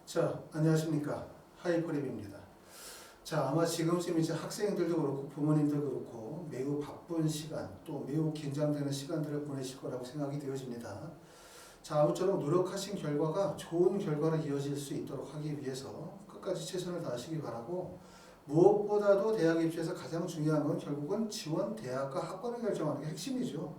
자, 안녕하십니까. 하이퍼랩입니다. 자, 아마 지금쯤 이제 학생들도 그렇고 부모님도 그렇고 매우 바쁜 시간 또 매우 긴장되는 시간들을 보내실 거라고 생각이 되어집니다. 자, 아무쪼록 노력하신 결과가 좋은 결과로 이어질 수 있도록 하기 위해서 끝까지 최선을 다하시기 바라고, 무엇보다도 대학 입시에서 가장 중요한 건 결국은 지원 대학과 학과를 결정하는 게 핵심이죠.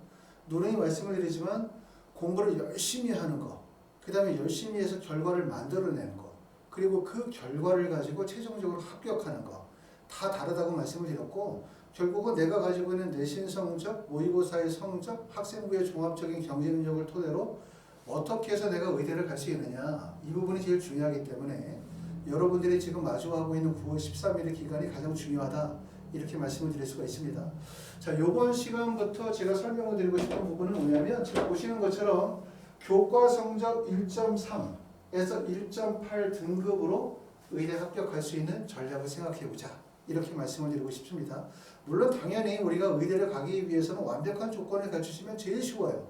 누누이 말씀을 드리지만 공부를 열심히 하는 거, 그 다음에 열심히 해서 결과를 만들어내는 거, 그리고 그 결과를 가지고 최종적으로 합격하는 거, 다 다르다고 말씀을 드렸고, 결국은 내가 가지고 있는 내신 성적, 모의고사의 성적, 학생부의 종합적인 경쟁력을 토대로 어떻게 해서 내가 의대를 갈 수 있느냐, 이 부분이 제일 중요하기 때문에 여러분들이 지금 마주하고 있는 9월 13일의 기간이 가장 중요하다, 이렇게 말씀을 드릴 수가 있습니다. 자, 이번 시간부터 제가 설명을 드리고 싶은 부분은 뭐냐면, 지금 보시는 것처럼 교과 성적 1.3에서 1.8 등급으로 의대 합격할 수 있는 전략을 생각해보자, 이렇게 말씀을 드리고 싶습니다. 물론 당연히 우리가 의대를 가기 위해서는 완벽한 조건을 갖추시면 제일 쉬워요.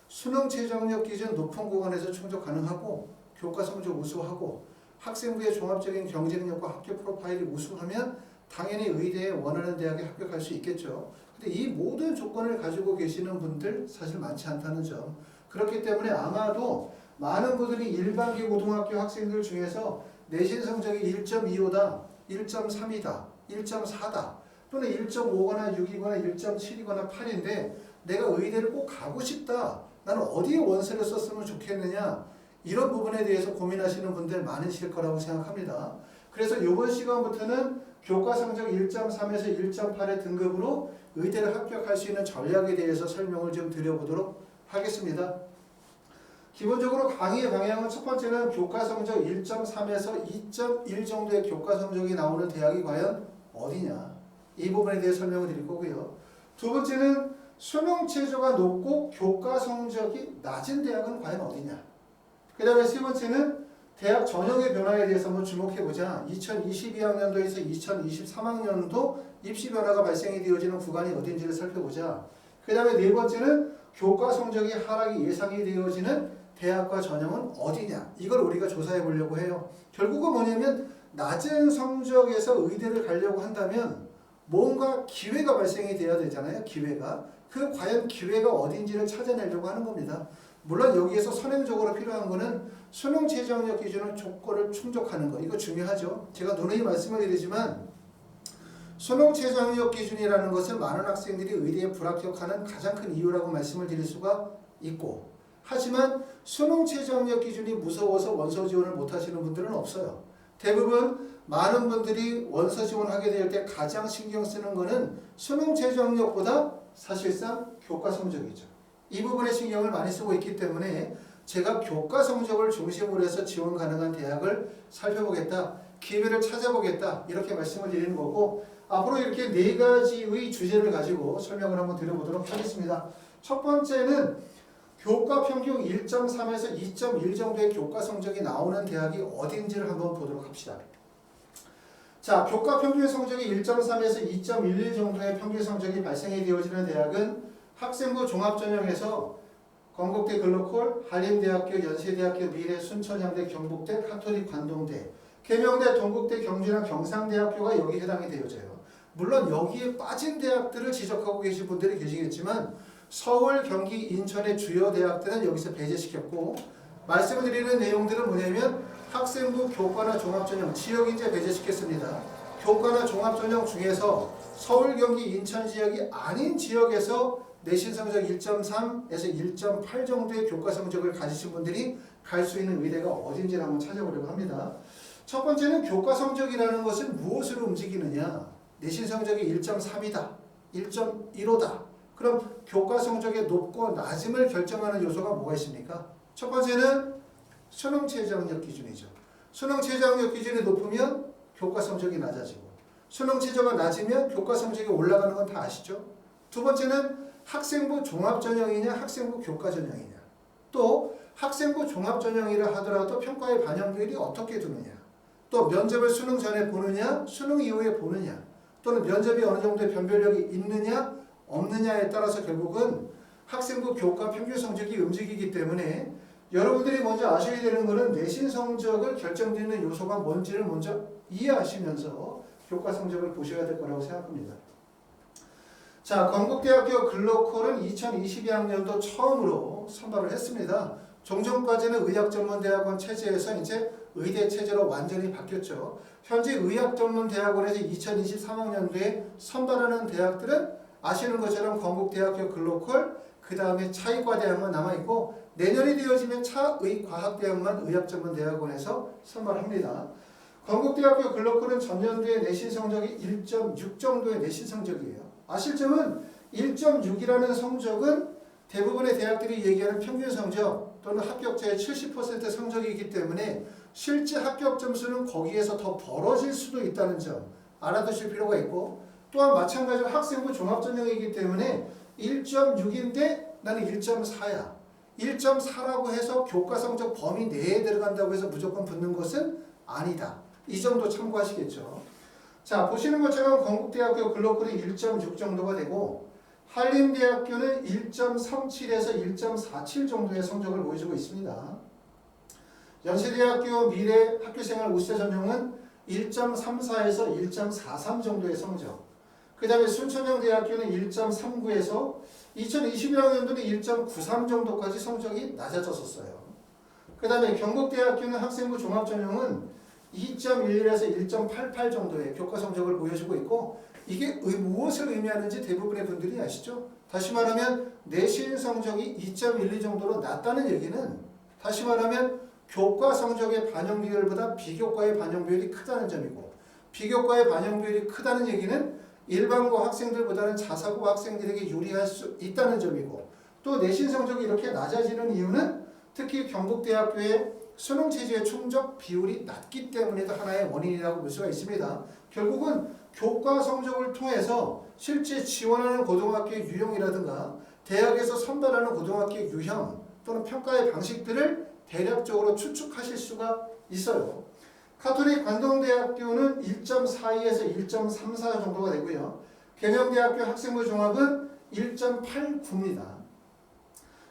수능 최저학력 기준 높은 구간에서 충족 가능하고, 교과 성적 우수하고, 학생부의 종합적인 경쟁력과 학교 프로파일이 우수하면 당연히 의대에 원하는 대학에 합격할 수 있겠죠. 근데 이 모든 조건을 가지고 계시는 분들 사실 많지 않다는 점. 그렇기 때문에 아마도 많은 분들이 일반기 고등학교 학생들 중에서 내신 성적이 1.25다, 1.3이다, 1.4다, 또는 1.5거나 6이거나 1.7이거나 8인데 내가 의대를 꼭 가고 싶다, 나는 어디에 원서를 썼으면 좋겠느냐, 이런 부분에 대해서 고민하시는 분들 많으실 거라고 생각합니다. 그래서 이번 시간부터는 교과 성적 1.3에서 1.8의 등급으로 의대를 합격할 수 있는 전략에 대해서 설명을 좀 드려보도록 하겠습니다. 기본적으로 강의의 방향은, 첫 번째는 교과 성적 1.3에서 2.1 정도의 교과 성적이 나오는 대학이 과연 어디냐, 이 부분에 대해 설명을 드릴 거고요. 두 번째는 수능 최저가 높고 교과 성적이 낮은 대학은 과연 어디냐. 그 다음에 세 번째는 대학 전형의 변화에 대해서 한번 주목해보자. 2022학년도에서 2023학년도 입시 변화가 발생이 되어지는 구간이 어딘지를 살펴보자. 그 다음에 네 번째는 교과 성적이 하락이 예상이 되어지는 대학과 전형은 어디냐, 이걸 우리가 조사해 보려고 해요. 결국은 뭐냐면 낮은 성적에서 의대를 가려고 한다면 뭔가 기회가 발생이 돼야 되잖아요. 기회가. 그 과연 기회가 어딘지를 찾아내려고 하는 겁니다. 물론 여기에서 선행적으로 필요한 거는 수능 최저학력 기준을 조건을 충족하는 거, 이거 중요하죠. 제가 누누이 말씀을 드리지만 수능 최저학력 기준이라는 것은 많은 학생들이 의대에 불합격하는 가장 큰 이유라고 말씀을 드릴 수가 있고, 하지만 수능 최저학력 기준이 무서워서 원서 지원을 못 하시는 분들은 없어요. 대부분 많은 분들이 원서 지원하게 될 때 가장 신경 쓰는 거는 수능 최저학력보다 사실상 교과 성적이죠. 이 부분에 신경을 많이 쓰고 있기 때문에 제가 교과 성적을 중심으로 해서 지원 가능한 대학을 살펴보겠다, 기회를 찾아보겠다, 이렇게 말씀을 드리는 거고, 앞으로 이렇게 네 가지의 주제를 가지고 설명을 한번 드려보도록 하겠습니다. 첫 번째는 교과 평균 1.3에서 2.1 정도의 교과 성적이 나오는 대학이 어딘지를 한번 보도록 합시다. 자, 교과 평균 성적이 1.3에서 2.11 정도의 평균 성적이 발생이 되어지는 대학은 학생부 종합전형에서 건국대 글로콜, 한림대학교, 연세대학교, 미래, 순천향대, 경북대, 카톨릭 관동대, 계명대, 동국대, 경주나 경상대학교가 여기 해당이 되어져요. 물론 여기에 빠진 대학들을 지적하고 계신 분들이 계시겠지만 서울, 경기, 인천의 주요 대학들은 여기서 배제시켰고, 말씀을 드리는 내용들은 뭐냐면 학생부 교과나 종합전형, 지역인재 배제시켰습니다. 교과나 종합전형 중에서 서울, 경기, 인천 지역이 아닌 지역에서 내신 성적 1.3에서 1.8 정도의 교과 성적을 가지신 분들이 갈 수 있는 의대가 어딘지를 한번 찾아보려고 합니다. 첫 번째는 교과 성적이라는 것은 무엇으로 움직이느냐. 내신 성적이 1.3이다, 1.15다. 그럼 교과 성적의 높고 낮음을 결정하는 요소가 뭐가 있습니까? 첫 번째는 수능 최저학력 기준이죠. 수능 최저학력 기준이 높으면 교과 성적이 낮아지고, 수능 최저가 낮으면 교과 성적이 올라가는 건 다 아시죠? 두 번째는 학생부 종합전형이냐 학생부 교과전형이냐, 또 학생부 종합전형이라 하더라도 평가의 반영률이 어떻게 두느냐, 또 면접을 수능 전에 보느냐 수능 이후에 보느냐, 또는 면접이 어느 정도의 변별력이 있느냐 없느냐에 따라서 결국은 학생부 교과 평균 성적이 움직이기 때문에 여러분들이 먼저 아셔야 되는 것은 내신 성적을 결정짓는 요소가 뭔지를 먼저 이해하시면서 교과 성적을 보셔야 될 거라고 생각합니다. 자, 건국대학교 글로컬은 2022학년도 처음으로 선발을 했습니다. 종전까지는 의학전문대학원 체제에서 이제 의대 체제로 완전히 바뀌었죠. 현재 의학전문대학원에서 2023학년도에 선발하는 대학들은 아시는 것처럼 건국대학교 글로컬, 그 다음에 차의과대학만 남아있고 내년이 되어지면 차의과학대학만 의학전문대학원에서 선발합니다. 건국대학교 글로컬은 전년도에 내신 성적이 1.6 정도의 내신 성적이에요. 아실 점은 1.6이라는 성적은 대부분의 대학들이 얘기하는 평균 성적 또는 합격자의 70% 성적이기 때문에 실제 합격 점수는 거기에서 더 벌어질 수도 있다는 점 알아두실 필요가 있고, 또한 마찬가지로 학생부 종합전형이기 때문에 1.6인데 나는 1.4야. 1.4라고 해서 교과 성적 범위 내에 들어간다고 해서 무조건 붙는 것은 아니다. 이 정도 참고하시겠죠. 자, 보시는 것처럼 건국대학교 글로컬이 1.6 정도가 되고 한림대학교는 1.37에서 1.47 정도의 성적을 보여주고 있습니다. 연세대학교 미래 학교생활 우수자 전형은 1.34에서 1.43 정도의 성적. 그 다음에 순천향대학교는 1.39에서 2021학년도는 1.93 정도까지 성적이 낮아졌었어요. 그 다음에 경북대학교는 학생부 종합전형은 2.11에서 1.88 정도의 교과 성적을 보여주고 있고, 이게 무엇을 의미하는지 대부분의 분들이 아시죠? 다시 말하면 내신 성적이 2.12 정도로 낮다는 얘기는 다시 말하면 교과 성적의 반영 비율보다 비교과의 반영 비율이 크다는 점이고, 비교과의 반영 비율이 크다는 얘기는 일반고 학생들보다는 자사고 학생들에게 유리할 수 있다는 점이고, 또 내신 성적이 이렇게 낮아지는 이유는 특히 경북대학교의 수능체제의 충족 비율이 낮기 때문에도 하나의 원인이라고 볼 수가 있습니다. 결국은 교과 성적을 통해서 실제 지원하는 고등학교의 유형이라든가 대학에서 선발하는 고등학교의 유형 또는 평가의 방식들을 대략적으로 추측하실 수가 있어요. 카톨릭 관동대학교는 1.42에서 1.34 정도가 되고요. 경영대학교 학생부 종합은 1.89입니다.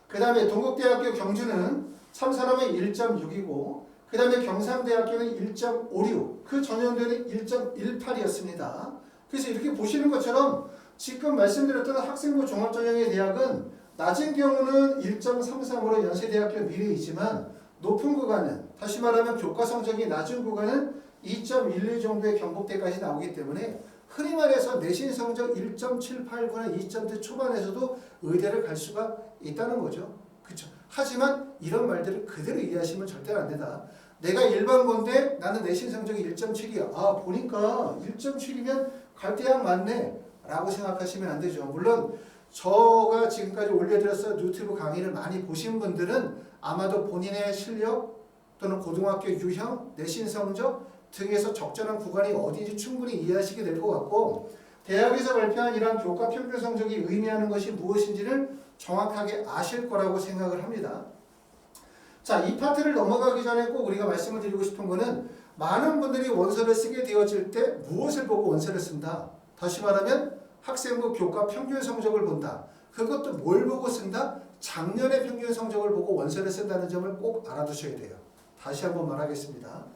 그 다음에 동국대학교 경주는 참사람의 1.6이고, 그 다음에 경상대학교는 1.56, 그 전년도에는 1.18이었습니다. 그래서 이렇게 보시는 것처럼 지금 말씀드렸던 학생부 종합전형의 대학은 낮은 경우는 1.33으로 연세대학교 미래이지만 높은 구간은, 다시 말하면 교과 성적이 낮은 구간은 2.12 정도의 경북대까지 나오기 때문에 흔히 말해서 내신 성적 1.78구나 2점대 초반에서도 의대를 갈 수가 있다는 거죠. 그렇죠? 하지만 이런 말들을 그대로 이해하시면 절대 안 된다. 내가 일반고인데 나는 내신 성적이 1.7이야. 아, 보니까 1.7이면 갈 대학 맞네 라고 생각하시면 안 되죠. 물론 저가 지금까지 올려드렸어 유튜브 강의를 많이 보신 분들은 아마도 본인의 실력 또는 고등학교 유형, 내신 성적 등에서 적절한 구간이 어디인지 충분히 이해하시게 될 것 같고, 대학에서 발표한 이러한 교과 평균 성적이 의미하는 것이 무엇인지를 정확하게 아실 거라고 생각을 합니다. 자, 이 파트를 넘어가기 전에 꼭 우리가 말씀을 드리고 싶은 거는, 많은 분들이 원서를 쓰게 되어질 때 무엇을 보고 원서를 쓴다? 다시 말하면 학생부 교과 평균 성적을 본다. 그것도 뭘 보고 쓴다? 작년의 평균 성적을 보고 원서를 쓴다는 점을 꼭 알아두셔야 돼요. 다시 한번 말하겠습니다.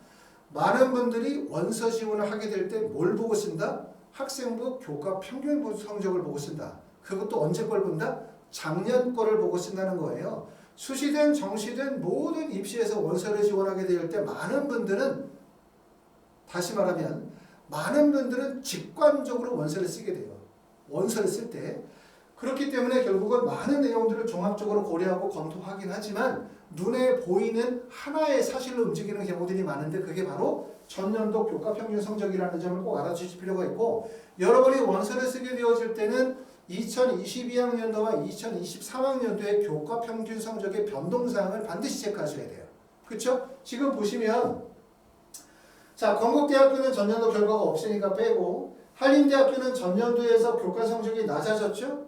많은 분들이 원서 지원을 하게 될 때 뭘 보고 쓴다? 학생부 교과 평균 성적을 보고 쓴다. 그것도 언제 걸 본다? 작년 거를 보고 쓴다는 거예요. 수시든 정시든 모든 입시에서 원서를 지원하게 될 때 많은 분들은, 다시 말하면 많은 분들은 직관적으로 원서를 쓰게 돼요. 원서를 쓸 때. 그렇기 때문에 결국은 많은 내용들을 종합적으로 고려하고 검토하긴 하지만 눈에 보이는 하나의 사실로 움직이는 경우들이 많은데, 그게 바로 전년도 교과 평균 성적이라는 점을 꼭 알아주실 필요가 있고, 여러분이 원서를 쓰게 되어질 때는 2022학년도와 2023학년도의 교과 평균 성적의 변동사항을 반드시 체크하셔야 돼요. 그렇죠? 지금 보시면 자, 건국대학교는 전년도 결과가 없으니까 빼고, 한림대학교는 전년도에서 교과 성적이 낮아졌죠?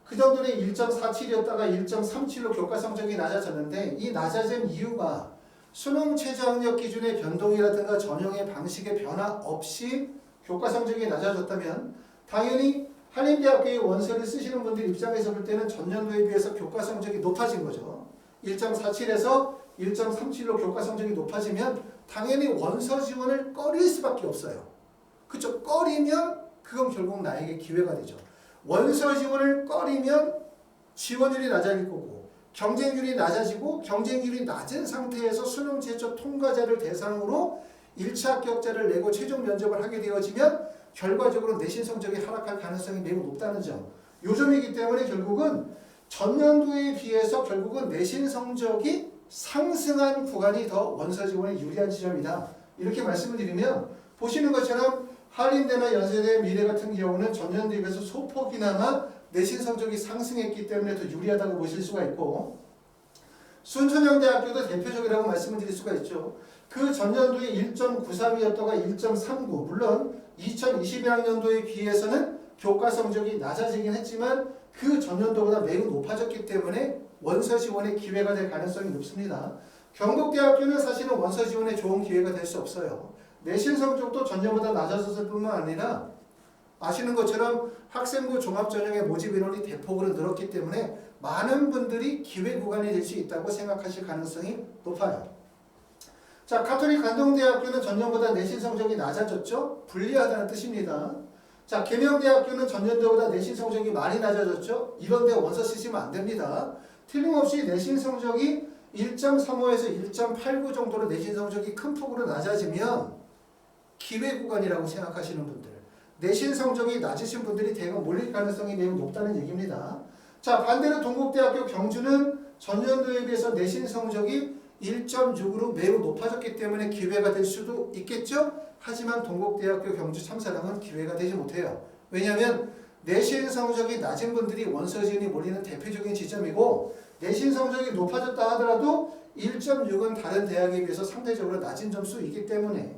그 정도는 1.47이었다가 1.37로 교과 성적이 낮아졌는데, 이 낮아진 이유가 수능 최저학력 기준의 변동이라든가 전형의 방식의 변화 없이 교과 성적이 낮아졌다면 당연히 한림대학교의 원서를 쓰시는 분들 입장에서 볼 때는 전년도에 비해서 교과 성적이 높아진 거죠. 1.47에서 1.37로 교과 성적이 높아지면 당연히 원서 지원을 꺼릴 수밖에 없어요. 그쵸? 꺼리면 그건 결국 나에게 기회가 되죠. 원서 지원을 꺼리면 지원율이 낮아질 거고 경쟁률이 낮아지고 경쟁률이 낮은 상태에서 수능 최저 통과자를 대상으로 1차 합격자를 내고 최종 면접을 하게 되어지면 결과적으로 내신 성적이 하락할 가능성이 매우 높다는 점. 요 점이기 때문에 결국은 전년도에 비해서 결국은 내신 성적이 상승한 구간이 더 원서 지원에 유리한 지점이다. 이렇게 말씀을 드리면 보시는 것처럼 한림대나 연세대, 미래 같은 경우는 전년도에 비해서 소폭이나마 내신 성적이 상승했기 때문에 더 유리하다고 보실 수가 있고 순천향대학교도 대표적이라고 말씀을 드릴 수가 있죠. 그 전년도에 1.93이었다가 1.39 물론 2022학년도에 비해서는 교과 성적이 낮아지긴 했지만 그 전년도보다 매우 높아졌기 때문에 원서 지원의 기회가 될 가능성이 높습니다. 경북대학교는 사실은 원서 지원에 좋은 기회가 될 수 없어요. 내신 성적도 전년보다 낮아졌을 뿐만 아니라 아시는 것처럼 학생부 종합전형의 모집 인원이 대폭으로 늘었기 때문에 많은 분들이 기회 구간이 될 수 있다고 생각하실 가능성이 높아요. 자, 가톨릭 관동대학교는 전년보다 내신 성적이 낮아졌죠? 불리하다는 뜻입니다. 자, 계명대학교는 전년도보다 내신 성적이 많이 낮아졌죠? 이런 데 원서 쓰시면 안 됩니다. 틀림없이 내신 성적이 1.35에서 1.89 정도로 내신 성적이 큰 폭으로 낮아지면 기회 구간이라고 생각하시는 분들, 내신 성적이 낮으신 분들이 대거 몰릴 가능성이 매우 높다는 얘기입니다. 자, 반대로 동국대학교 경주는 전년도에 비해서 내신 성적이 1.6으로 매우 높아졌기 때문에 기회가 될 수도 있겠죠? 하지만 동국대학교 경주 참사랑은 기회가 되지 못해요. 왜냐하면 내신 성적이 낮은 분들이 원서 지원이 몰리는 대표적인 지점이고 내신 성적이 높아졌다 하더라도 1.6은 다른 대학에 비해서 상대적으로 낮은 점수이기 때문에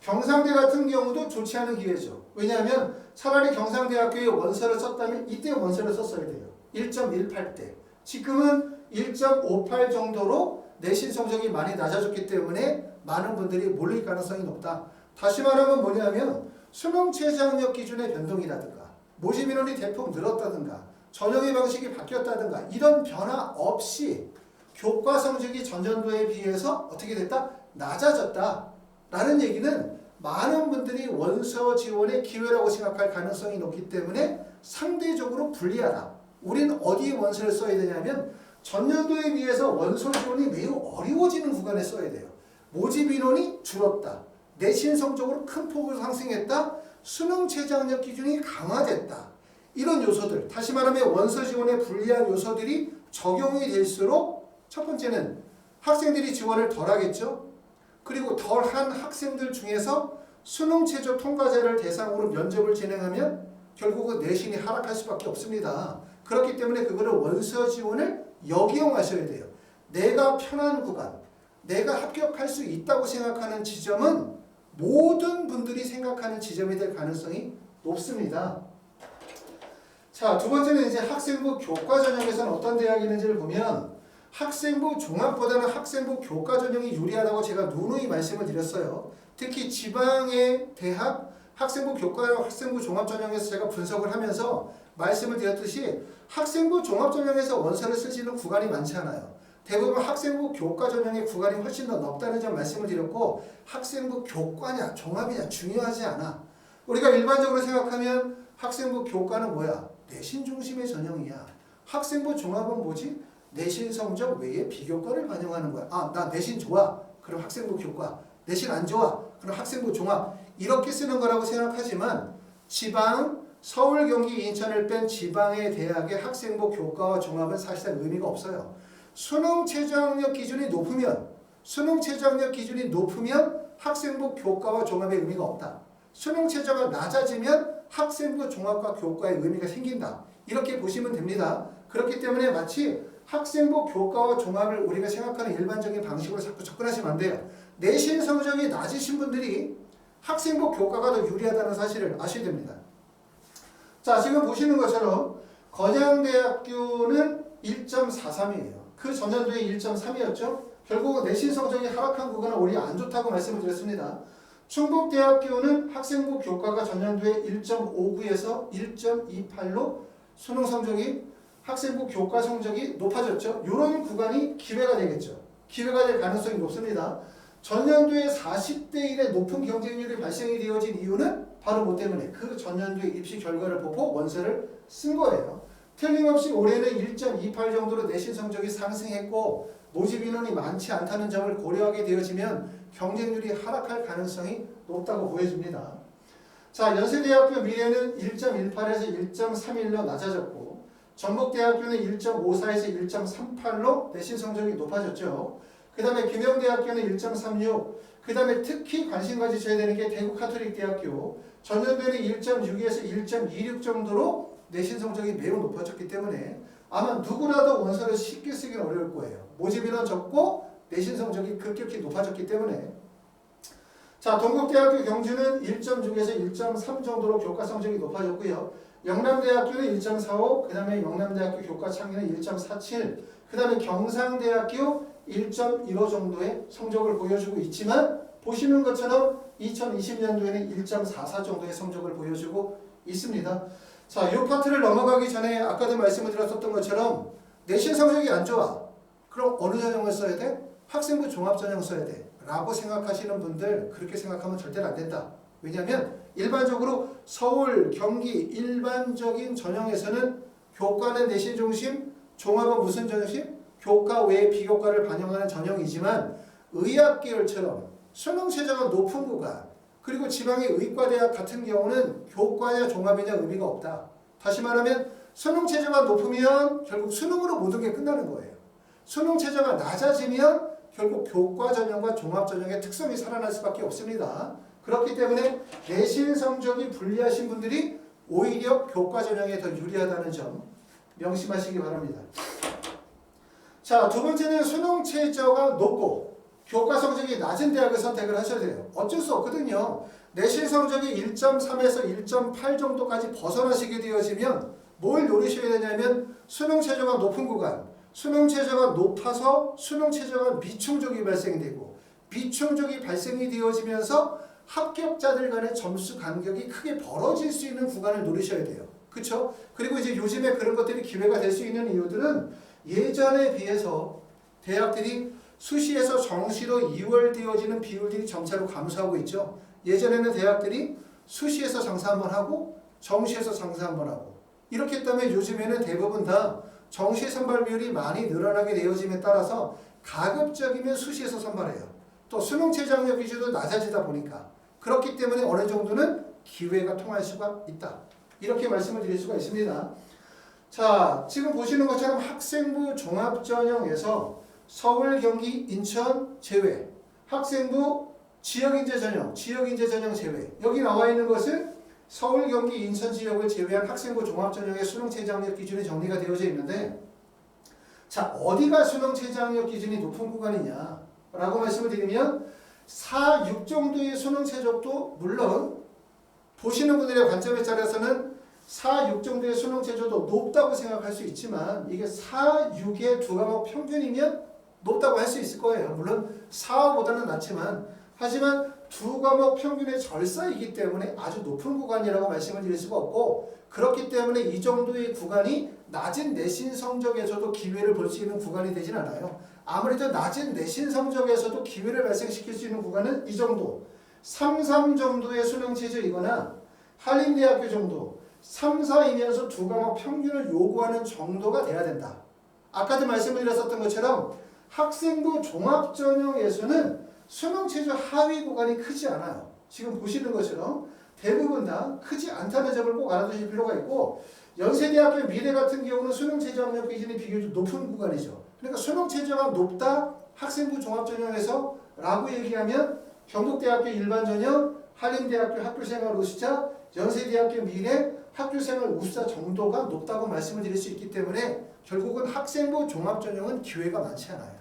경상대 같은 경우도 좋지 않은 기회죠. 왜냐하면 차라리 경상대학교에 원서를 썼다면 이때 원서를 썼어야 돼요. 1.18대. 지금은 1.58 정도로 내신 성적이 많이 낮아졌기 때문에 많은 분들이 몰릴 가능성이 높다. 다시 말하면 뭐냐면 수능 최저학력 기준의 변동이라든가 모집 인원이 대폭 늘었다든가 전형의 방식이 바뀌었다든가 이런 변화 없이 교과 성적이 전년도에 비해서 어떻게 됐다? 낮아졌다. 라는 얘기는 많은 분들이 원서 지원의 기회라고 생각할 가능성이 높기 때문에 상대적으로 불리하다. 우리는 어디에 원서를 써야 되냐면 전년도에 비해서 원서 지원이 매우 어려워지는 구간에 써야 돼요. 모집 인원이 줄었다. 내신 성적으로 큰 폭으로 상승했다. 수능 최저학력 기준이 강화됐다. 이런 요소들, 다시 말하면 원서 지원에 불리한 요소들이 적용이 될수록 첫 번째는 학생들이 지원을 덜 하겠죠. 그리고 덜한 학생들 중에서 수능 최저 통과자를 대상으로 면접을 진행하면 결국은 내신이 하락할 수밖에 없습니다. 그렇기 때문에 그거를 원서 지원을 역이용하셔야 돼요. 내가 편한 구간, 내가 합격할 수 있다고 생각하는 지점은 모든 분들이 생각하는 지점이 될 가능성이 높습니다. 자, 두 번째는 이제 학생부 교과 전형에서는 어떤 대학이 있는지를 보면 학생부 종합보다는 학생부 교과 전형이 유리하다고 제가 누누이 말씀을 드렸어요. 특히 지방의 대학 학생부 교과 학생부 종합 전형에서 제가 분석을 하면서 말씀을 드렸듯이 학생부 종합 전형에서 원서를 쓰시는 구간이 많지 않아요. 대부분 학생부 교과 전형의 구간이 훨씬 더 넓다는 점 말씀을 드렸고 학생부 교과냐 종합이냐 중요하지 않아. 우리가 일반적으로 생각하면 학생부 교과는 뭐야? 내신 중심의 전형이야. 학생부 종합은 뭐지? 내신 성적 외에 비교과를 반영하는 거야. 아, 나 내신 좋아. 그럼 학생부 교과. 내신 안 좋아. 그럼 학생부 종합. 이렇게 쓰는 거라고 생각하지만 지방, 서울, 경기, 인천을 뺀 지방의 대학의 학생부 교과와 종합은 사실상 의미가 없어요. 수능 최저학력 기준이 높으면 학생부 교과와 종합의 의미가 없다. 수능 최저가 낮아지면 학생부 종합과 교과의 의미가 생긴다. 이렇게 보시면 됩니다. 그렇기 때문에 마치 학생부 교과와 종합을 우리가 생각하는 일반적인 방식으로 자꾸 접근하시면 안 돼요. 내신 성적이 낮으신 분들이 학생부 교과가 더 유리하다는 사실을 아셔야 됩니다. 자, 지금 보시는 것처럼 건양대학교는 1.43이에요. 그 전년도에 1.3이었죠. 결국 내신 성적이 하락한 구간은 오히려 안 좋다고 말씀을 드렸습니다. 충북대학교는 학생부 교과가 전년도에 1.59에서 1.28로 수능 성적이 학생부 교과 성적이 높아졌죠. 이런 구간이 기회가 되겠죠. 기회가 될 가능성이 높습니다. 전년도에 40대 1의 높은 경쟁률이 발생이 되어진 이유는 바로 뭐 때문에 그 전년도의 입시 결과를 보고 원서를 쓴 거예요. 틀림없이 올해는 1.28 정도로 내신 성적이 상승했고 모집 인원이 많지 않다는 점을 고려하게 되어지면 경쟁률이 하락할 가능성이 높다고 보여집니다. 자, 연세대학교 미래는 1.18에서 1.31로 낮아졌고 전북대학교는 1.54에서 1.38로 내신 성적이 높아졌죠. 그 다음에 김영대학교는 1.36, 그 다음에 특히 관심 가지셔야 되는 게 대구 카톨릭대학교 전년도에는 1.6에서 1.26 정도로 내신 성적이 매우 높아졌기 때문에 아마 누구라도 원서를 쉽게 쓰기는 어려울 거예요. 모집 인원 적고 내신 성적이 급격히 높아졌기 때문에. 자, 동국대학교 경주는 1.6에서 1.3 정도로 교과 성적이 높아졌고요. 영남대학교는 1.45, 그 다음에 영남대학교 교과 창의는 1.47, 그 다음에 경상대학교 1.15 정도의 성적을 보여주고 있지만 보시는 것처럼 2020년도에는 1.44 정도의 성적을 보여주고 있습니다. 자, 이 파트를 넘어가기 전에 아까도 말씀을 드렸었던 것처럼 내신 성적이 안 좋아. 그럼 어느 전형을 써야 돼? 학생부 종합전형 써야 돼. 라고 생각하시는 분들 그렇게 생각하면 절대로 안 된다. 왜냐하면 일반적으로 서울, 경기 일반적인 전형에서는 교과는 내신 중심, 종합은 무슨 중심? 교과 외에 비교과를 반영하는 전형이지만 의학계열처럼 수능 최저가 높은 구간 그리고 지방의 의과대학 같은 경우는 교과냐 종합이냐 의미가 없다. 다시 말하면 수능 최저가 높으면 결국 수능으로 모든 게 끝나는 거예요. 수능 최저가 낮아지면 결국 교과 전형과 종합 전형의 특성이 살아날 수밖에 없습니다. 그렇기 때문에 내신 성적이 불리하신 분들이 오히려 교과 전형에 더 유리하다는 점 명심하시기 바랍니다. 자, 두 번째는 수능 최저가 높고 교과 성적이 낮은 대학을 선택을 하셔야 돼요. 어쩔 수 없거든요. 내신 성적이 1.3에서 1.8 정도까지 벗어나시게 되어지면 뭘 노리셔야 되냐면 수능 최저가 높은 구간, 수능 최저가 높아서 수능 최저가 미충족이 발생되고 비충족이 발생이 되어지면서 합격자들 간의 점수 간격이 크게 벌어질 수 있는 구간을 노리셔야 돼요. 그렇죠? 그리고 이제 요즘에 그런 것들이 기회가 될 수 있는 이유들은 예전에 비해서 대학들이 수시에서 정시로 이월되어지는 비율들이 점차로 감소하고 있죠. 예전에는 대학들이 수시에서 장사 한번 하고 정시에서 장사 한번 하고 이렇게 했다면 요즘에는 대부분 다 정시 선발 비율이 많이 늘어나게 되어짐에 따라서 가급적이면 수시에서 선발해요. 또 수능 최저학력 기준도 낮아지다 보니까 그렇기 때문에 어느 정도는 기회가 통할 수가 있다. 이렇게 말씀을 드릴 수가 있습니다. 자, 지금 보시는 것처럼 학생부 종합전형에서 서울, 경기, 인천 제외, 학생부 지역인재 전형 제외. 여기 나와 있는 것은 서울, 경기, 인천 지역을 제외한 학생부 종합전형의 수능 최저학력 기준이 정리가 되어져 있는데 자, 어디가 수능 최저학력 기준이 높은 구간이냐 라고 말씀을 드리면 4, 6 정도의 수능 최저도 물론 보시는 분들의 관점에 따라서는 4, 6 정도의 수능 최저도 높다고 생각할 수 있지만 이게 4, 6의 두 과목 평균이면 높다고 할 수 있을 거예요. 물론 4, 5보다는 낮지만 하지만 두 과목 평균의 절사이기 때문에 아주 높은 구간이라고 말씀을 드릴 수가 없고 그렇기 때문에 이 정도의 구간이 낮은 내신 성적에서도 기회를 볼 수 있는 구간이 되진 않아요. 아무래도 낮은 내신 성적에서도 기회를 발생시킬 수 있는 구간은 이 정도 3, 3 정도의 수능 최저이거나 한림대학교 정도 3, 4이면서 두 과목 평균을 요구하는 정도가 돼야 된다. 아까도 말씀을 드렸었던 것처럼 학생부 종합전형에서는 수능 최저 하위 구간이 크지 않아요. 지금 보시는 것처럼 대부분 다 크지 않다는 점을 꼭 알아두실 필요가 있고 연세대학교 미래 같은 경우는 수능 최저학력 기준이 비교적 높은 구간이죠. 그러니까 수능 최저가 높다 학생부 종합전형에서 라고 얘기하면 경북대학교 일반전형, 한림대학교 학교생활 우수자, 연세대학교 미래 학교생활 우수자 정도가 높다고 말씀을 드릴 수 있기 때문에 결국은 학생부 종합전형은 기회가 많지 않아요.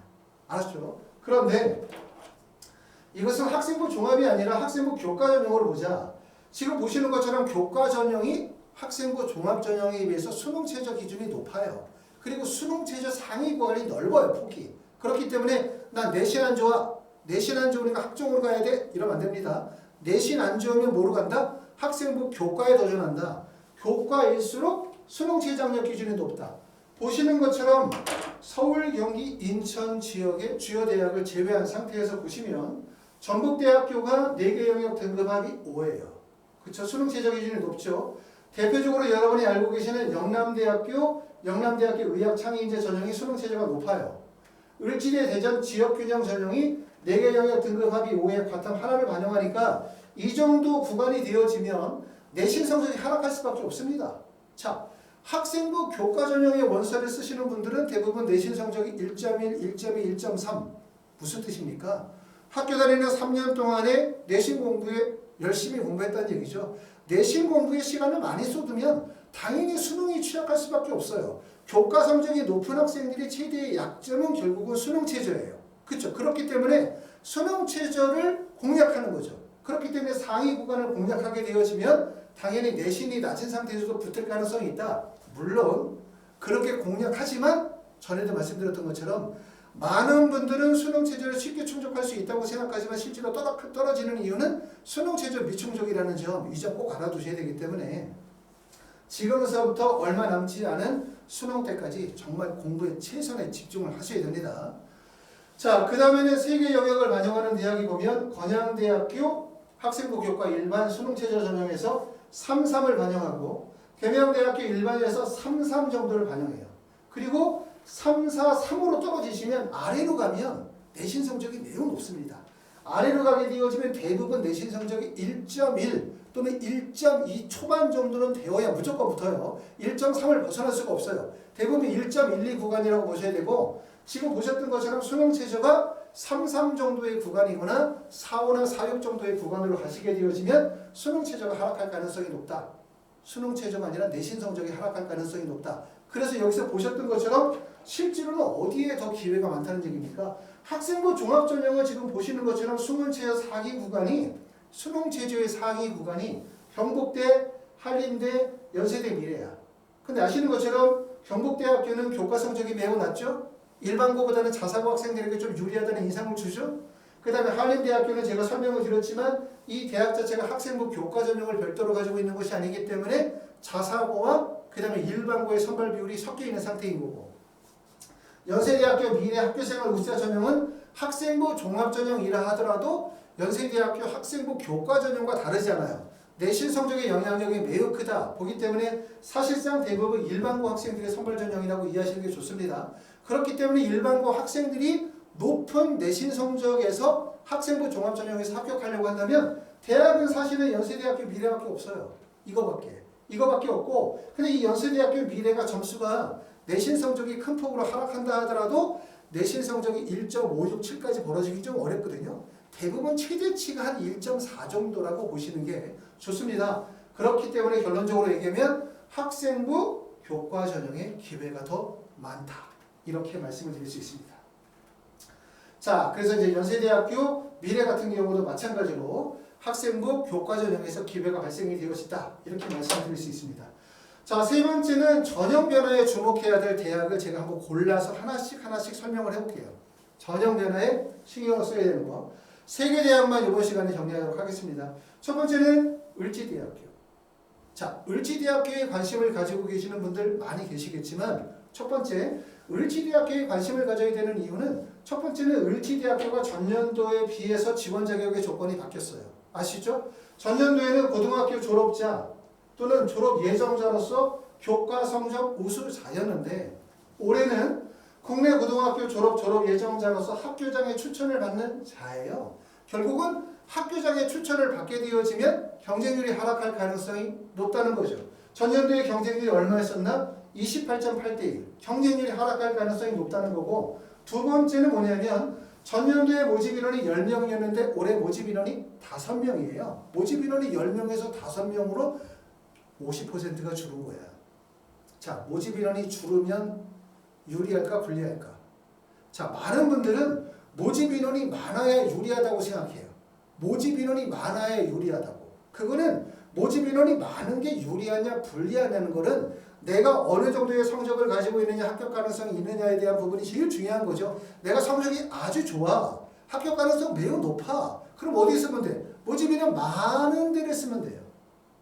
알았죠? 그런데 이것은 학생부 종합이 아니라 학생부 교과전형으로 보자. 지금 보시는 것처럼 교과전형이 학생부 종합전형에 비해서 수능 최저 기준이 높아요. 그리고 수능 최저 상위 구간이 넓어요. 폭이. 그렇기 때문에 난 내신 안 좋아. 내신 안 좋으니까 학종으로 가야 돼? 이러면 안 됩니다. 내신 안 좋으면 뭐로 간다? 학생부 교과에 도전한다. 교과일수록 수능 최저학력 기준이 높다. 보시는 것처럼 서울, 경기, 인천 지역의 주요 대학을 제외한 상태에서 보시면 전북대학교가 4개 영역 등급합이 5예요. 그쵸? 수능 최저 기준이 높죠. 대표적으로 여러분이 알고 계시는 영남대학교 의학창의인재 전형이 수능 최저가 높아요. 을지대 대전 지역균형 전형이 4개 영역 등급합이 5의 과탐 하나를 반영하니까 이 정도 구간이 되어지면 내신 성적이 하락할 수밖에 없습니다. 자, 학생부 교과 전형의 원서를 쓰시는 분들은 대부분 내신 성적이 1.1, 1.2, 1.3 무슨 뜻입니까? 학교 다니는 3년 동안에 내신 공부에 열심히 공부했다는 얘기죠. 내신 공부에 시간을 많이 쏟으면 당연히 수능이 취약할 수밖에 없어요. 교과 성적이 높은 학생들의 최대의 약점은 결국은 수능 최저예요. 그렇죠? 그렇기 때문에 수능 최저를 공략하는 거죠. 그렇기 때문에 상위 구간을 공략하게 되어지면 당연히 내신이 낮은 상태에서도 붙을 가능성이 있다. 물론 그렇게 공략하지만 전에도 말씀드렸던 것처럼 많은 분들은 수능 최저를 쉽게 충족할 수 있다고 생각하지만 실제로 떨어지는 이유는 수능 최저 미충족이라는 점, 이 점 꼭 알아두셔야 되기 때문에 지금서부터 얼마 남지 않은 수능 때까지 정말 공부에 최선의 집중을 하셔야 됩니다. 자, 그 다음에는 3개 영역을 반영하는 대학이 보면 건양대학교 학생부 교과 일반 수능 최저 전형에서 3.3을 반영하고 계명대학교 일반에서 3.3 정도를 반영해요. 그리고 3.4.3으로 떨어지시면 아래로 가면 내신 성적이 매우 높습니다. 아래로 가게 되어지면 대부분 내신 성적이 1.1 또는 1.2 초반 정도는 되어야 무조건 붙어요. 1.3을 벗어날 수가 없어요. 대부분 1.12 구간이라고 보셔야 되고 지금 보셨던 것처럼 수능 최저가 3.3 정도의 구간이거나 4.5나 4.6 정도의 구간으로 가시게 되어지면 수능 최저가 하락할 가능성이 높다. 수능 최저가 아니라 내신 성적이 하락할 가능성이 높다. 그래서 여기서 보셨던 것처럼 실제로는 어디에 더 기회가 많다는 얘기입니까? 학생부 종합전형을 지금 보시는 것처럼 수능 최저 상위 구간이 수능 최저의 상위 구간이 경북대, 한림대, 연세대, 미래야. 근데 아시는 것처럼 경북대학교는 교과 성적이 매우 낮죠? 일반고보다는 자사고 학생들에게 좀 유리하다는 인상을 주죠? 그 다음에 한림대학교는 제가 설명을 드렸지만 이 대학 자체가 학생부 교과 전형을 별도로 가지고 있는 것이 아니기 때문에 자사고와 그 다음에 일반고의 선발 비율이 섞여 있는 상태인 거고 연세대학교 미래 학교생활 우수자 전형은 학생부 종합전형이라 하더라도 연세대학교 학생부 교과 전형과 다르잖아요. 내신 성적의 영향력이 매우 크다 보기 때문에 사실상 대부분 일반고 학생들의 선발 전형이라고 이해하시는 게 좋습니다. 그렇기 때문에 일반고 학생들이 높은 내신 성적에서 학생부 종합전형에서 합격하려고 한다면 대학은 사실은 연세대학교 미래밖에 없어요. 이거밖에 없고 근데 이 연세대학교 미래가 점수가 내신 성적이 큰 폭으로 하락한다 하더라도 내신 성적이 1.567까지 벌어지기 좀 어렵거든요. 대부분 최대치가 한 1.4 정도라고 보시는 게 좋습니다. 그렇기 때문에 결론적으로 얘기하면 학생부 교과 전형의 기회가 더 많다. 이렇게 말씀을 드릴 수 있습니다. 자, 그래서 이제 연세대학교 미래 같은 경우도 마찬가지로 학생부 교과 전형에서 기회가 발생이 되었다. 이렇게 말씀드릴 수 있습니다. 자, 세 번째는 전형 변화에 주목해야 될 대학을 제가 한번 골라서 하나씩 설명을 해볼게요. 전형 변화에 신경을 써야 되는 거. 3개 대학만 이번 시간에 정리하도록 하겠습니다. 첫 번째는 을지대학교. 자, 을지대학교에 관심을 가지고 계시는 분들 많이 계시겠지만 첫 번째, 을지대학교에 관심을 가져야 되는 이유는 첫 번째는 을지대학교가 전년도에 비해서 지원 자격의 조건이 바뀌었어요. 아시죠? 전년도에는 고등학교 졸업자 또는 졸업 예정자로서 교과 성적 우수자였는데 올해는 국내 고등학교 졸업 예정자로서 학교장의 추천을 받는 자예요. 결국은 학교장의 추천을 받게 되어지면 경쟁률이 하락할 가능성이 높다는 거죠. 전년도에 경쟁률이 얼마였었나? 28.8대 1. 경쟁률이 하락할 가능성이 높다는 거고 두 번째는 뭐냐면 전년도에 모집 인원이 10명이었는데 올해 모집 인원이 5명이에요. 모집 인원이 10명에서 5명으로 50%가 줄은 거야. 자, 모집 인원이 줄으면 유리할까 불리할까? 자, 많은 분들은 모집 인원이 많아야 유리하다고 생각해요. 모집 인원이 많아야 유리하다고. 그거는 모집 인원이 많은 게 유리하냐 불리하냐는 거는 내가 어느 정도의 성적을 가지고 있느냐 합격 가능성이 있느냐에 대한 부분이 제일 중요한 거죠. 내가 성적이 아주 좋아. 합격 가능성 매우 높아. 그럼 어디 쓰면 돼? 모집 인원 많은 데를 쓰면 돼요.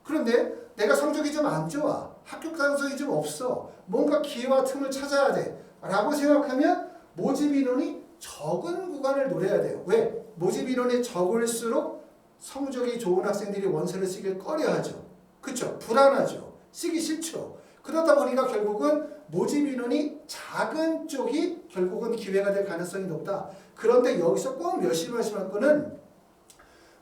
그런데 내가 성적이 좀 안 좋아. 합격 가능성이 좀 없어. 뭔가 기회와 틈을 찾아야 돼. 라고 생각하면 모집 인원이 적은 구간을 노려야 돼요. 왜? 모집 인원이 적을수록 성적이 좋은 학생들이 원서를 쓰길 꺼려하죠. 그쵸? 불안하죠. 쓰기 싫죠. 그러다 보니까 결국은 모집 인원이 작은 쪽이 결국은 기회가 될 가능성이 높다. 그런데 여기서 꼭 명심하실 거는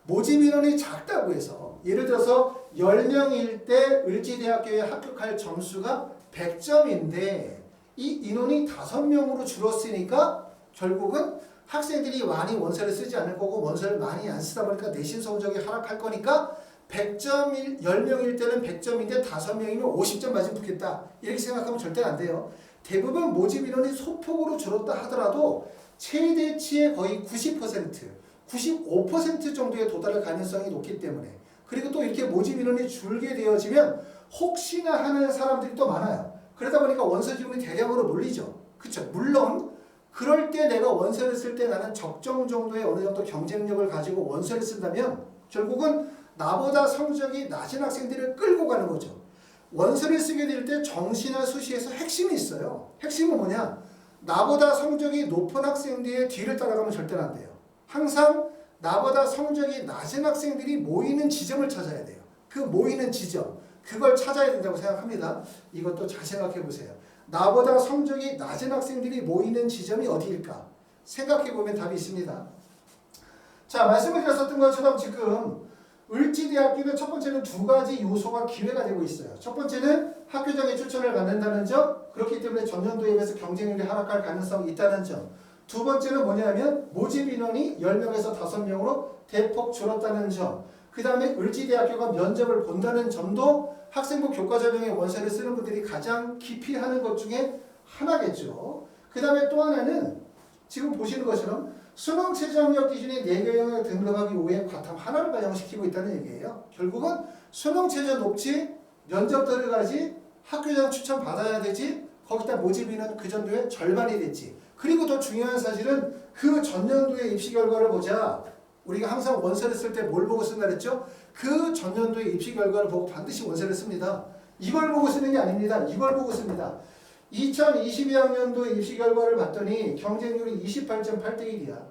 모집 인원이 작다고 해서 예를 들어서 10명일 때 을지대학교에 합격할 점수가 100점인데 이 인원이 5명으로 줄었으니까 결국은 학생들이 많이 원서를 쓰지 않을 거고 원서를 많이 안 쓰다 보니까 내신 성적이 하락할 거니까 100점 10명일 때는 100점인데 5명이면 50점 맞으면 붙겠다. 이렇게 생각하면 절대 안 돼요. 대부분 모집 인원이 소폭으로 줄었다 하더라도 최대치의 거의 90%, 95% 정도에 도달할 가능성이 높기 때문에 그리고 또 이렇게 모집 인원이 줄게 되어지면 혹시나 하는 사람들이 또 많아요. 그러다 보니까 원서 지원이 대량으로 몰리죠. 그렇죠? 물론 그럴 때 내가 원서를 쓸 때 나는 적정 정도의 어느 정도 경쟁력을 가지고 원서를 쓴다면 결국은 나보다 성적이 낮은 학생들을 끌고 가는 거죠. 원서를 쓰게 될 때 정시나 수시에서 핵심이 있어요. 핵심은 뭐냐? 나보다 성적이 높은 학생들의 뒤를 따라가면 절대 안 돼요. 항상 나보다 성적이 낮은 학생들이 모이는 지점을 찾아야 돼요. 그 모이는 지점, 그걸 찾아야 된다고 생각합니다. 이것도 잘 생각해 보세요. 나보다 성적이 낮은 학생들이 모이는 지점이 어디일까? 생각해 보면 답이 있습니다. 자, 말씀을 드렸었던 것처럼 지금 을지대학교는 첫 번째는 두 가지 요소가 기회가 되고 있어요. 첫 번째는 학교장의 추천을 받는다는 점, 그렇기 때문에 전년도에 비해서 경쟁률이 하락할 가능성이 있다는 점. 두 번째는 뭐냐면 모집 인원이 10명에서 5명으로 대폭 줄었다는 점. 그 다음에 을지대학교가 면접을 본다는 점도 학생부 교과전형의 원서를 쓰는 분들이 가장 기피하는 것 중에 하나겠죠. 그 다음에 또 하나는 지금 보시는 것처럼 수능 최저학력 기준이 4개 영역 등록하기 이후에 과탐 하나를 반영시키고 있다는 얘기예요. 결국은 수능 최저 높지, 면접 들어가지, 학교장 추천 받아야 되지, 거기다 모집 인원 그 전도의 절반이 됐지. 그리고 더 중요한 사실은 그 전년도의 입시 결과를 보자. 우리가 항상 원서를 쓸 때 뭘 보고 쓴다 그랬죠? 그 전년도의 입시 결과를 보고 반드시 원서를 씁니다. 이걸 보고 쓰는 게 아닙니다. 이걸 보고 씁니다. 2022학년도 입시 결과를 봤더니 경쟁률이 28.8대 1이야.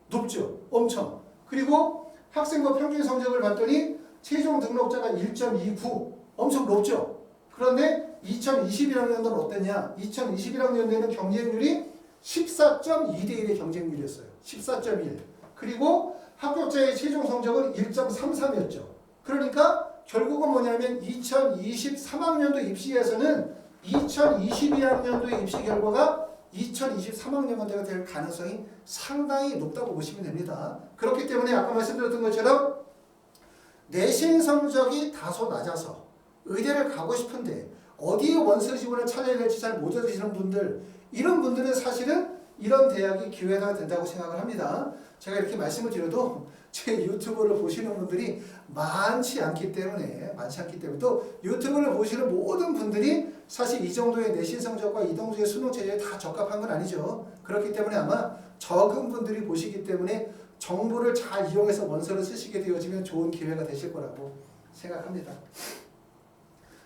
높죠? 엄청. 그리고 학생부 평균 성적을 봤더니 최종 등록자가 1.29. 엄청 높죠? 그런데 2021학년도는 어땠냐? 2021학년도에는 경쟁률이 14.2대 1의 경쟁률이었어요. 14.1. 그리고 합격자의 최종 성적은 1.33이었죠. 그러니까 결국은 뭐냐면 2023학년도 입시에서는 2022학년도의 입시 결과가 2023학년도가 될 가능성이 상당히 높다고 보시면 됩니다. 그렇기 때문에 아까 말씀드렸던 것처럼 내신 성적이 다소 낮아서 의대를 가고 싶은데 어디에 원서 지원을 찾아야 될지 잘 못 얻으시는 분들, 이런 분들은 사실은 이런 대학이 기회가 된다고 생각을 합니다. 제가 이렇게 말씀을 드려도 제 유튜브를 보시는 분들이 많지 않기 때문에 또 유튜브를 보시는 모든 분들이 사실 이 정도의 내신 성적과 이 정도의 수능 체제에 다 적합한 건 아니죠. 그렇기 때문에 아마 적은 분들이 보시기 때문에 정보를 잘 이용해서 원서를 쓰시게 되어지면 좋은 기회가 되실 거라고 생각합니다.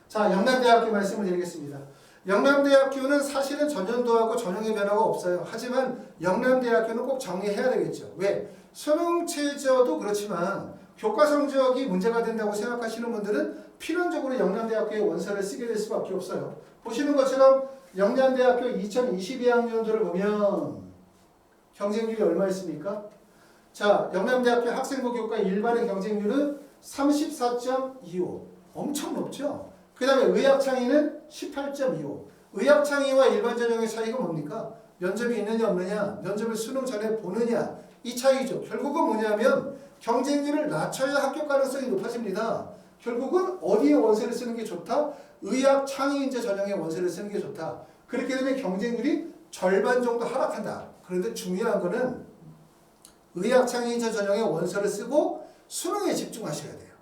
자, 영남대학교 말씀을 드리겠습니다. 영남대학교는 사실은 전년도하고 전형의 변화가 없어요. 하지만 영남대학교는 꼭 정리해야 되겠죠. 왜? 수능 최저도 그렇지만 교과 성적이 문제가 된다고 생각하시는 분들은 필연적으로 영남대학교에 원서를 쓰게 될 수밖에 없어요. 보시는 것처럼 영남대학교 2022학년도를 보면 경쟁률이 얼마였습니까? 자, 영남대학교 학생부 교과 일반의 경쟁률은 34.25. 엄청 높죠? 그 다음에 의학창의는 18.25. 의학창의와 일반 전형의 차이가 뭡니까? 면접이 있느냐 없느냐, 면접을 수능 전에 보느냐, 이 차이죠. 결국은 뭐냐면 경쟁률을 낮춰야 합격 가능성이 높아집니다. 결국은 어디에 원서를 쓰는 게 좋다? 의학창의인재 전형의 원서를 쓰는 게 좋다. 그렇게 되면 경쟁률이 절반 정도 하락한다. 그런데 중요한 거는 의학창의인재 전형의 원서를 쓰고 수능에 집중하셔야 돼요.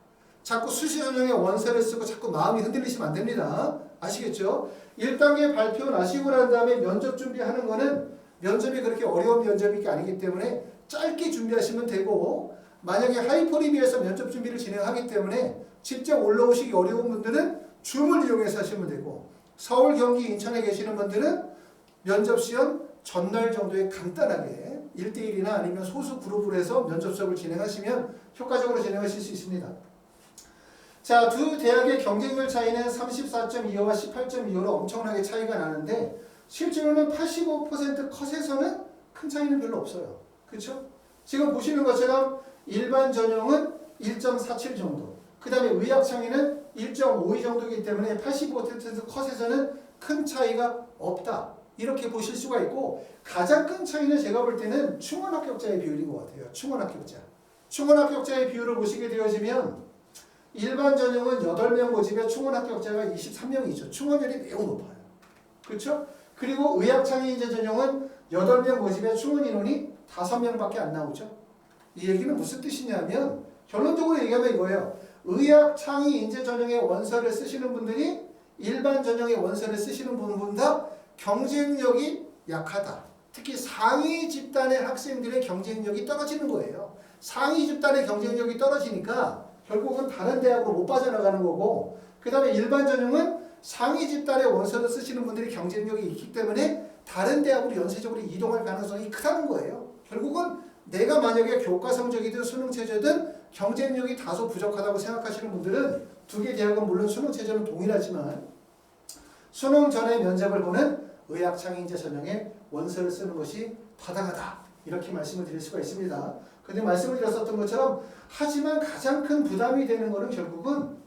자꾸 수시 전형의 원서를 쓰고 자꾸 마음이 흔들리시면 안 됩니다. 아시겠죠? 1단계 발표 나시고 난 다음에 면접 준비하는 거는 면접이 그렇게 어려운 면접이 아니기 때문에 짧게 준비하시면 되고, 만약에 하이퍼리비에서 면접 준비를 진행하기 때문에 직접 올라오시기 어려운 분들은 줌을 이용해서 하시면 되고, 서울, 경기, 인천에 계시는 분들은 면접시험 전날 정도에 간단하게 1대1이나 아니면 소수 그룹으로 해서 면접 수업을 진행하시면 효과적으로 진행하실 수 있습니다. 자, 두 대학의 경쟁률 차이는 34.25와 18.25로 엄청나게 차이가 나는데 실제로는 85% 컷에서는 큰 차이는 별로 없어요. 그렇죠? 지금 보시는 것처럼 일반 전형은 1.47 정도, 그 다음에 의학 창의는 1.52 정도이기 때문에 85% 컷에서는 큰 차이가 없다. 이렇게 보실 수가 있고, 가장 큰 차이는 제가 볼 때는 충원 합격자의 비율인 것 같아요. 충원 합격자. 충원 합격자의 비율을 보시게 되어지면 일반 전형은 8명 모집에 충원 합격자가 23명이죠. 충원율이 매우 높아요. 그렇죠? 그리고 의학 창의 인재 전형은 8명 모집에 충원 인원이 5명밖에 안 나오죠. 이 얘기는 무슨 뜻이냐면 결론적으로 얘기하면 이거예요. 의학 창의 인재 전형의 원서를 쓰시는 분들이 일반 전형의 원서를 쓰시는 분보다 경쟁력이 약하다. 특히 상위 집단의 학생들의 경쟁력이 떨어지는 거예요. 상위 집단의 경쟁력이 떨어지니까 결국은 다른 대학으로 못 빠져나가는 거고, 그 다음에 일반 전형은 상위 집단의 원서를 쓰시는 분들이 경쟁력이 있기 때문에 다른 대학으로 연쇄적으로 이동할 가능성이 크다는 거예요. 결국은 내가 만약에 교과 성적이든 수능 체제든 경쟁력이 다소 부족하다고 생각하시는 분들은 두 개 대학은 물론 수능 체제는 동일하지만 수능 전에 면접을 보는 의학 창의 인재 전형의 원서를 쓰는 것이 타당하다. 이렇게 말씀을 드릴 수가 있습니다. 근데 말씀을 드렸었던 것처럼 하지만 가장 큰 부담이 되는 것은 결국은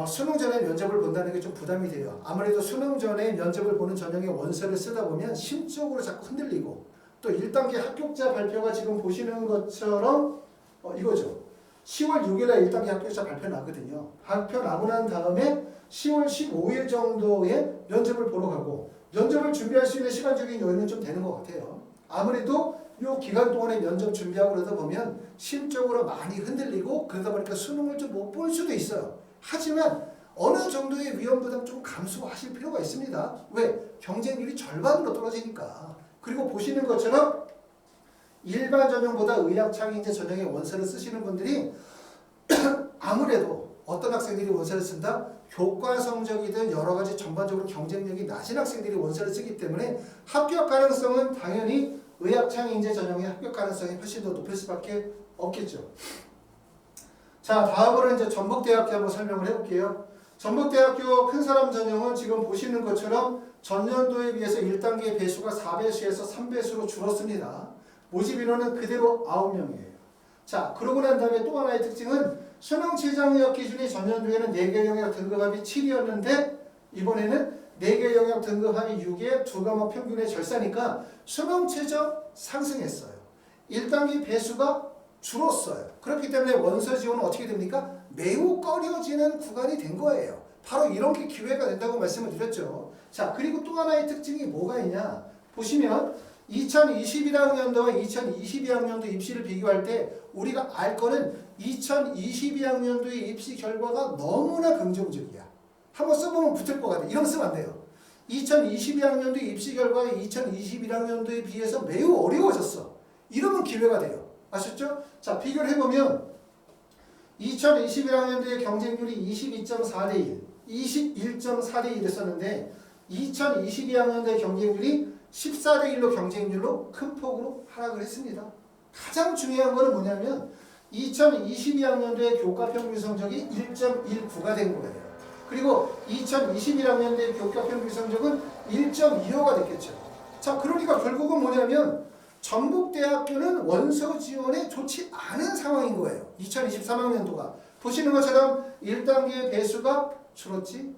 수능 전에 면접을 본다는 게 좀 부담이 돼요. 아무래도 수능 전에 면접을 보는 전형의 원서를 쓰다 보면 심적으로 자꾸 흔들리고, 또 1단계 합격자 발표가 지금 보시는 것처럼 이거죠. 10월 6일에 1단계 합격자 발표 나거든요. 발표 나고 난 다음에 10월 15일 정도에 면접을 보러 가고, 면접을 준비할 수 있는 시간적인 여유는 좀 되는 것 같아요. 아무래도 이 기간 동안에 면접 준비하고 그러다 보면 심적으로 많이 흔들리고 그러다 보니까 수능을 좀 못 볼 수도 있어요. 하지만 어느 정도의 위험 부담 좀 감수하실 필요가 있습니다. 왜? 경쟁률이 절반으로 떨어지니까. 그리고 보시는 것처럼 일반 전형보다 의학 창의 인재 전형의 원서를 쓰시는 분들이 아무래도 어떤 학생들이 원서를 쓴다? 교과 성적이든 여러 가지 전반적으로 경쟁력이 낮은 학생들이 원서를 쓰기 때문에 합격 가능성은 당연히 의학 창의 인재 전형의 합격 가능성이 훨씬 더 높을 수밖에 없겠죠. 자, 다음으로 이제 전북대학교 한번 설명을 해볼게요. 전북대학교 큰사람 전형은 지금 보시는 것처럼 전년도에 비해서 1단계 배수가 4배수에서 3배수로 줄었습니다. 모집 인원은 그대로 9명이에요. 자, 그러고 난 다음에 또 하나의 특징은 수능 최저학력 기준이 전년도에는 4개 영역 등급합이 7이었는데 이번에는 4개 영역 등급합이 6에 두 과목 평균의 절사니까 수능 최저 상승했어요. 1단계 배수가 줄었어요. 그렇기 때문에 원서 지원은 어떻게 됩니까? 매우 꺼려지는 구간이 된 거예요. 바로 이런 게 기회가 된다고 말씀을 드렸죠. 자, 그리고 또 하나의 특징이 뭐가 있냐? 보시면 2021학년도와 2022학년도 입시를 비교할 때 우리가 알 거는 2022학년도의 입시 결과가 너무나 긍정적이야. 한번 써보면 붙을 것 같아. 이런 거 쓰면 안 돼요. 2022학년도의 입시 결과가 2021학년도에 비해서 매우 어려워졌어. 이러면 기회가 돼요. 아셨죠? 자, 비교를 해보면 2021학년도의 경쟁률이 22.4대 1, 21.4대 1 했었는데 2022학년도의 경쟁률이 14대 1로 경쟁률로 큰 폭으로 하락을 했습니다. 가장 중요한 거는 뭐냐면 2022학년도의 교과 평균 성적이 1.19가 된 거예요. 그리고 2021학년도의 교과 평균 성적은 1.25가 됐겠죠. 자, 그러니까 결국은 뭐냐면 전북대학교는 원서 지원에 좋지 않은 상황인 거예요. 2023학년도가. 보시는 것처럼 1단계 배수가 줄었지.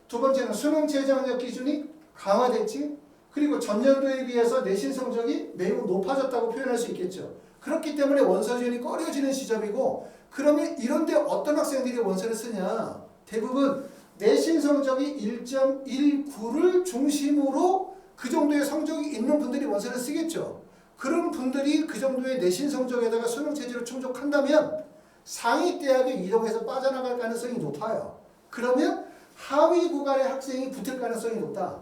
두 번째는 수능 최저학력 기준이 강화됐지. 그리고 전년도에 비해서 내신 성적이 매우 높아졌다고 표현할 수 있겠죠. 그렇기 때문에 원서 지원이 꺼려지는 시점이고, 그러면 이런데 어떤 학생들이 원서를 쓰냐? 대부분 내신 성적이 1.19를 중심으로 그 정도의 성적이 있는 분들이 원서를 쓰겠죠. 그런 분들이 그 정도의 내신 성적에다가 수능 체제를 충족한다면 상위 대학에 이동해서 빠져나갈 가능성이 높아요. 그러면 하위 구간의 학생이 붙을 가능성이 높다.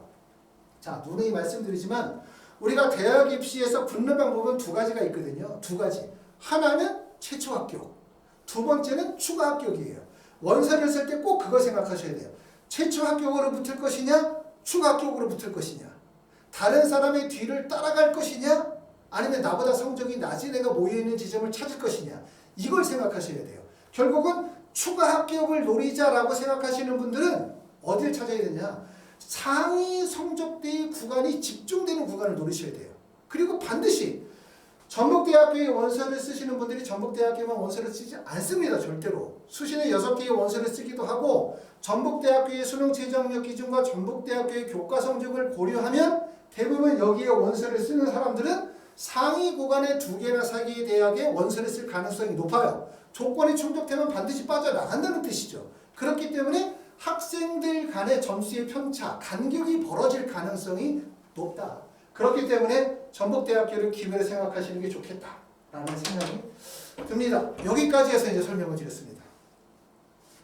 자, 누누이 말씀드리지만 우리가 대학 입시에서 붙는 방법은 두 가지가 있거든요. 두 가지. 하나는 최초 합격, 두 번째는 추가 합격이에요. 원서를 쓸 때 꼭 그거 생각하셔야 돼요. 최초 합격으로 붙을 것이냐, 추가 합격으로 붙을 것이냐, 다른 사람의 뒤를 따라갈 것이냐, 아니면 나보다 성적이 낮은 애가 모여있는 지점을 찾을 것이냐, 이걸 생각하셔야 돼요. 결국은 추가 합격을 노리자라고 생각하시는 분들은 어디를 찾아야 되냐, 상위 성적대의 구간이 집중되는 구간을 노리셔야 돼요. 그리고 반드시 전북대학교의 원서를 쓰시는 분들이 전북대학교만 원서를 쓰지 않습니다. 절대로. 수시는 6개의 원서를 쓰기도 하고, 전북대학교의 수능 최저학력 기준과 전북대학교의 교과 성적을 고려하면 대부분 여기에 원서를 쓰는 사람들은 상위 구간의 2개나 3개의 대학에 원서를 쓸 가능성이 높아요. 조건이 충족되면 반드시 빠져나간다는 뜻이죠. 그렇기 때문에 학생들 간의 점수의 편차, 간격이 벌어질 가능성이 높다. 그렇기 때문에 전북대학교를 기회로 생각하시는 게 좋겠다라는 생각이 듭니다. 여기까지 해서 이제 설명을 드렸습니다.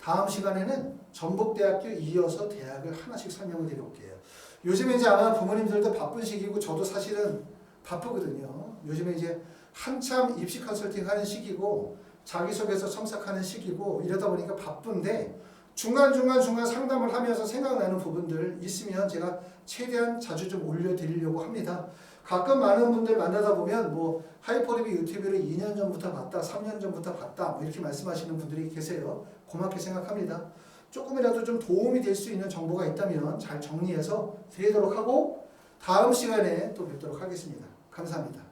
다음 시간에는 전북대학교 이어서 대학을 하나씩 설명을 드려볼게요. 요즘에 이제 아마 부모님들도 바쁜 시기고 저도 사실은 바쁘거든요. 요즘에 이제 한참 입시 컨설팅 하는 시기고 자기소개서 첨삭하는 시기고 이러다 보니까 바쁜데 중간중간 상담을 하면서 생각나는 부분들 있으면 제가 최대한 자주 좀 올려드리려고 합니다. 가끔 많은 분들 만나다 보면 뭐 하이퍼리뷰 유튜브를 2년 전부터 봤다, 3년 전부터 봤다 뭐 이렇게 말씀하시는 분들이 계세요. 고맙게 생각합니다. 조금이라도 좀 도움이 될 수 있는 정보가 있다면 잘 정리해서 드리도록 하고 다음 시간에 또 뵙도록 하겠습니다. 감사합니다.